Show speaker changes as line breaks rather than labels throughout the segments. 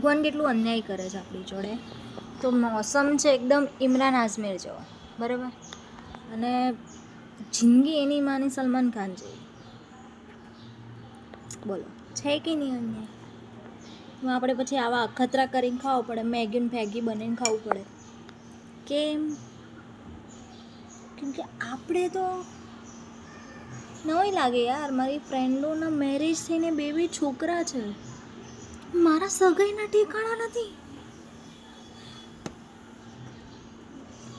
ભગવાન કેટલું અન્યાય કરે છે આપણી જોડે. તો મોસમ છે એકદમ ઇમરાન હાશમી જેવો, બરાબર, અને જિંદગી એની માની સલમાન ખાન જેવી. બોલો છે કે નહીં અન્યાય? આપણે પછી આવા અખતરા કરીને ખાવું પડે, મેગી ને ફેગી બનાવીને ખાવું પડે. કેમ કે આપણે તો નવાઈ લાગે યાર. મારી ફ્રેન્ડોના મેરેજ થઈને બે છોકરા છે, મારા સગાઈના ઠેકાણા નથી.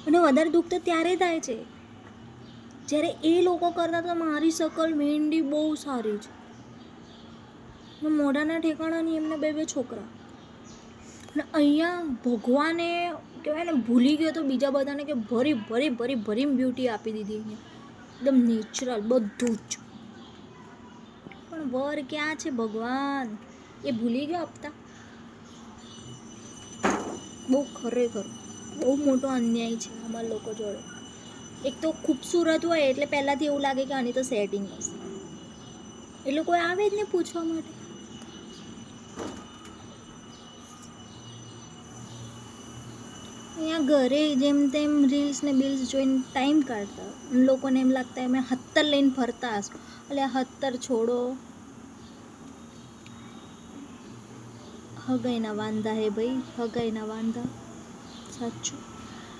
અને વધારે દુઃખ તો ત્યારે થાય છે જ્યારે એ લોકો કરતા તો મારી શકલ મહેંદી બહુ સારી છે, મોઢાના ઠેકાણા નહીં, એમને બે છોકરા. અને અહીંયા ભગવાને કહેવાય ને ભૂલી ગયો તો બીજા બધાને કે ભરી ભરી ભરી ભરીને બ્યુટી આપી દીધી અહીંયા, એકદમ નેચરલ બધું જ. પણ વર ક્યાં છે ભગવાન, એ ભૂલી ગયો આપતા. બહુ ખરેખર બહુ મોટો અન્યાય છે અમારા લોકો જોડે. એક તો ખૂબસૂરત હોય એટલે પહેલાંથી એવું લાગે કે આની તો સેટિંગ હશે, એટલે કોઈ આવે જ ને પૂછવા માટે. અહીંયા ઘરે જેમ તેમ રીલ્સ ને બિલ્સ જોઈને ટાઈમ કાઢતા, લોકોને એમ લાગતા અમે 70 લઈને ફરતા હશો. એટલે 70 છોડો, હગાઈના વાંધા હે ભાઈ, હગાઈના વાંધા. સાચું.